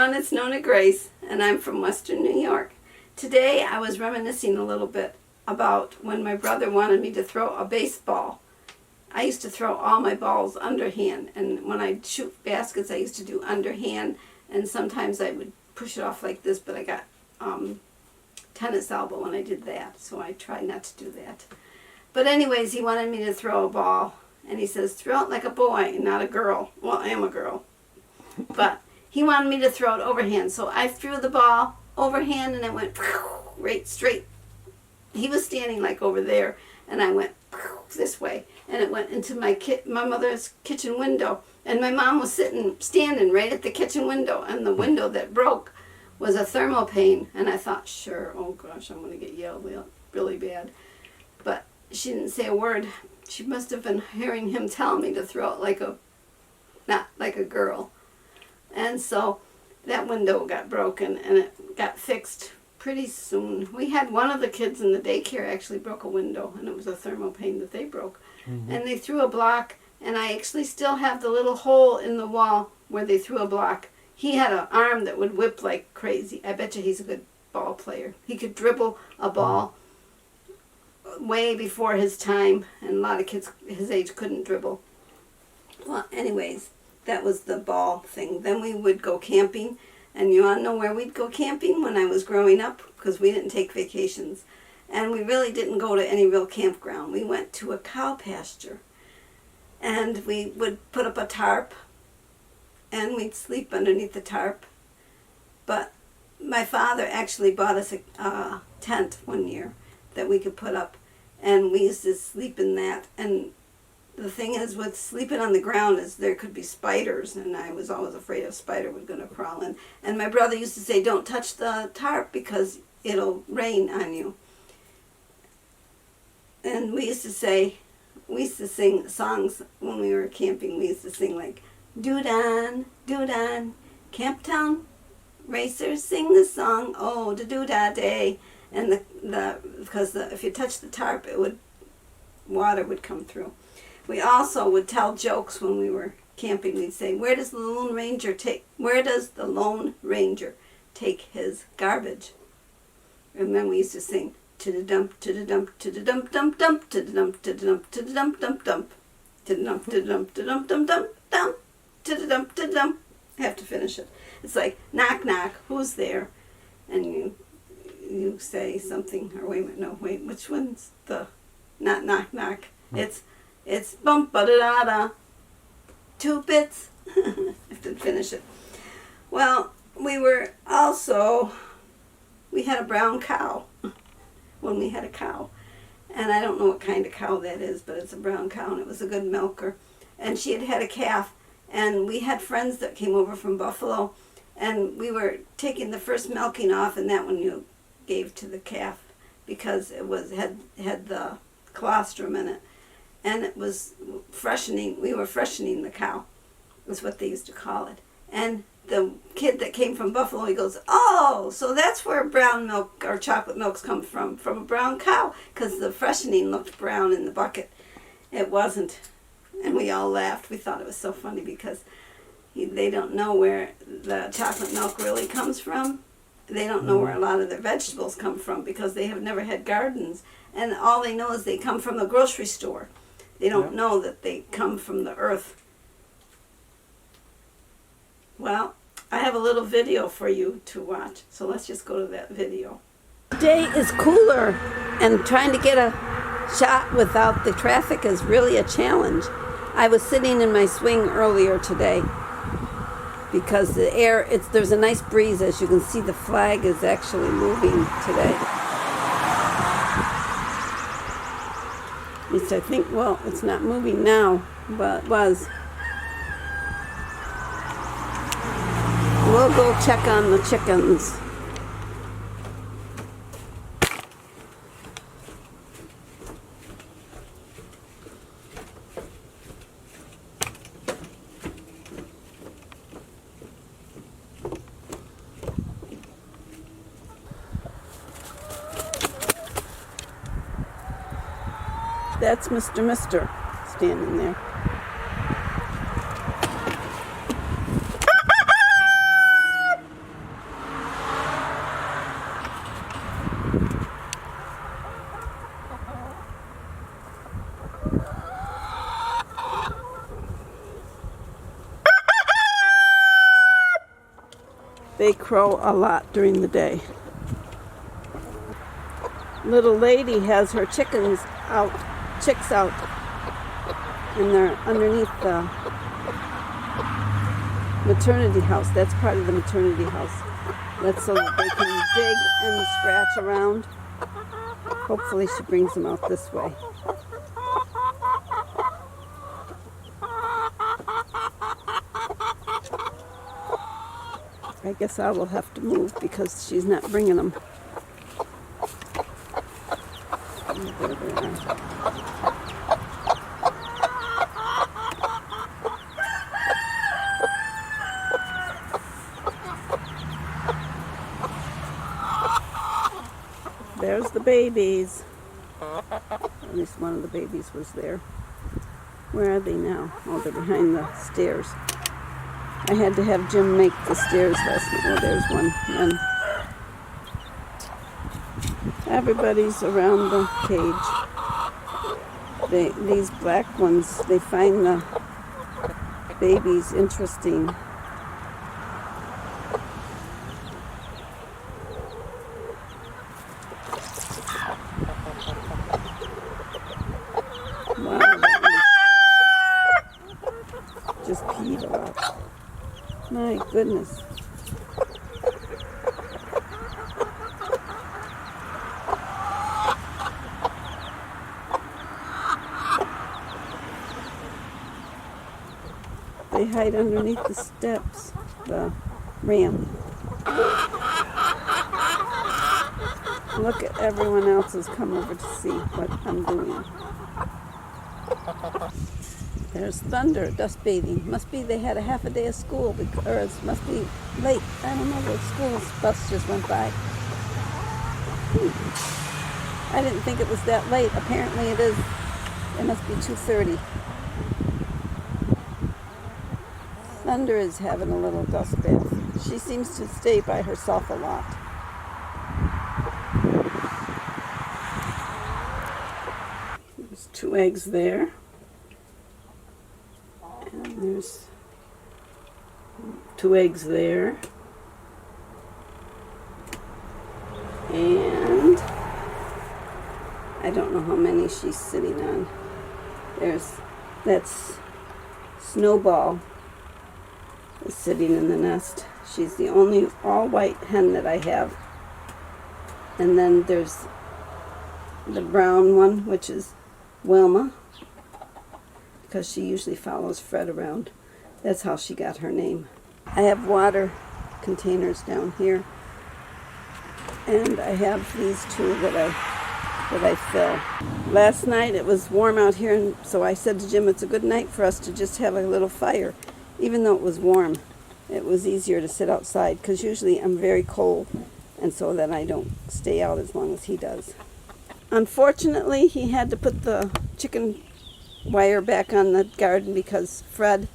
everyone, it's Nonna Grace, and I'm from Western New York. Today I was reminiscing a little bit about when my brother wanted me to throw a baseball. I used to throw all my balls underhand, and when I'd shoot baskets I used to do underhand, and sometimes I would push it off like this, but I got tennis elbow when I did that, so I tried not to do that. But anyways, he wanted me to throw a ball, and he says, throw it like a boy, not a girl. Well, I am a girl. But he wanted me to throw it overhand, so I threw the ball overhand, and it went right straight. He was standing like over there, and I went this way, and it went into my mother's kitchen window, and my mom was standing right at the kitchen window, and the window that broke was a thermal pane, and I thought, sure, oh gosh, I'm going to get yelled at really bad. But she didn't say a word. She must have been hearing him tell me to throw it not like a girl. And so that window got broken, and it got fixed pretty soon. We had one of the kids in the daycare actually broke a window, and it was a thermal pane that they broke. Mm-hmm. And they threw a block, and I actually still have the little hole in the wall where they threw a block. He had an arm that would whip like crazy. I bet you he's a good ball player. He could dribble a ball way before his time, and a lot of kids his age couldn't dribble. Well, anyways, that was the ball thing. Then we would go camping, and you want to know where we'd go camping when I was growing up? Because we didn't take vacations, and we really didn't go to any real campground. We went to a cow pasture, and we would put up a tarp, and we'd sleep underneath the tarp. But my father actually bought us a tent one year that we could put up, and we used to sleep in that. And the thing is with sleeping on the ground is there could be spiders, and I was always afraid a spider was going to crawl in. And my brother used to say, don't touch the tarp because it'll rain on you. And we used to sing songs when we were camping. We used to sing like, doo-dan, Camptown racers sing the song, oh, da doo-da day. And because if you touch the tarp, water would come through. We also would tell jokes when we were camping. We'd say, where does the Lone Ranger take his garbage? And then we used to sing, to-da-dump, to-da-dump, to-da-dump, dump, dump, to-da-dump, to-da-dump, to-da-dump, dump, dump, to-da-dump, to-da-dump, to-da-dump, dump, dump, dump, to-da-dump, to-da-dump. I have to finish it. It's like, knock, knock, who's there? And you say something, or wait, which one's the, not knock, knock. It's bump, ba-da-da-da, 2 bits. I have to finish it. Well, we had a brown cow when we had a cow. And I don't know what kind of cow that is, but it's a brown cow, and it was a good milker. And she had had a calf, and we had friends that came over from Buffalo, and we were taking the first milking off, and that one you gave to the calf because it had the colostrum in it. And it was freshening. We were freshening the cow, was what they used to call it. And the kid that came from Buffalo, he goes, oh, so that's where brown milk or chocolate milks come from a brown cow, because the freshening looked brown in the bucket. It wasn't. And we all laughed. We thought it was so funny because they don't know where the chocolate milk really comes from. They don't know where a lot of their vegetables come from because they have never had gardens. And all they know is they come from the grocery store. They don't know that they come from the earth. Well, I have a little video for you to watch, so let's just go to that video. Today is cooler, and trying to get a shot without the traffic is really a challenge. I was sitting in my swing earlier today because the air, there's a nice breeze. As you can see, the flag is actually moving today. At least I think, well, it's not moving now, but it was. We'll go check on the chickens. That's Mr. standing there. They crow a lot during the day. Little lady has her chicks out, and they're underneath the maternity house. That's part of the maternity house. That's so that they can dig and scratch around. Hopefully she brings them out this way. I guess I will have to move because she's not bringing them. There they are. There's the babies. At least one of the babies was there. Where are they now? Oh, they're behind the stairs. I had to have Jim make the stairs last night. Oh, there's one. And everybody's around the cage. These black ones, they find the babies interesting. Wow, that one just peed a lot. My goodness. They hide underneath the steps, the ramp. Look at everyone else has come over to see what I'm doing. There's Thunder dust bathing. Must be they had a half a day of school, or it must be late. I don't know, the school bus just went by. I didn't think it was that late. Apparently it is. It must be 2:30. Thunder is having a little dust bath. She seems to stay by herself a lot. There's 2 eggs there. And there's 2 eggs there. And I don't know how many she's sitting on. That's Snowball is sitting in the nest. She's the only all-white hen that I have. And then there's the brown one, which is Wilma, because she usually follows Fred around. That's how she got her name. I have water containers down here, and I have these 2 that I fill. Last night it was warm out here, and so I said to Jim, it's a good night for us to just have a little fire. Even though it was warm, it was easier to sit outside, because usually I'm very cold, and so then I don't stay out as long as he does. Unfortunately, he had to put the chicken wire back on the garden because Fred,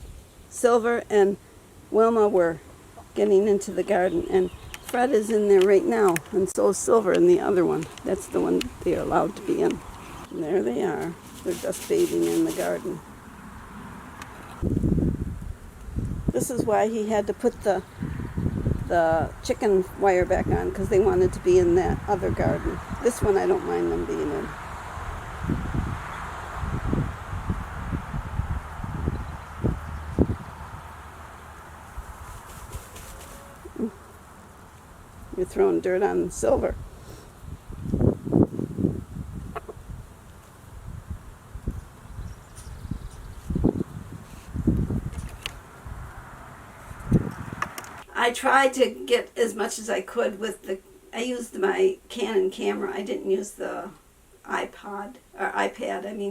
Silver, and Wilma were getting into the garden, and Fred is in there right now, and so is Silver in the other one. That's the one they are allowed to be in. And there they are. They're dust bathing in the garden. This is why he had to put the chicken wire back on, because they wanted to be in that other garden. This one I don't mind them being in. You're throwing dirt on Silver. I tried to get as much as I could with I used my Canon camera. I didn't use the iPad,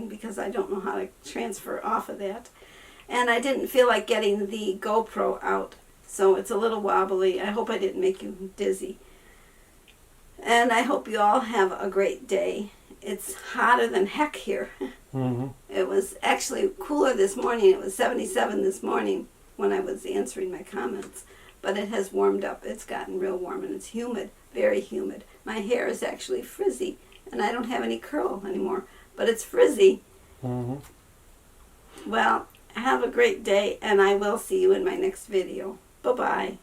because I don't know how to transfer off of that. And I didn't feel like getting the GoPro out, so it's a little wobbly. I hope I didn't make you dizzy. And I hope you all have a great day. It's hotter than heck here. Mm-hmm. It was actually cooler this morning. It was 77 this morning when I was answering my comments. But it has warmed up. It's gotten real warm, and it's humid, very humid. My hair is actually frizzy, and I don't have any curl anymore, but it's frizzy. Mm-hmm. Well, have a great day, and I will see you in my next video. Bye-bye.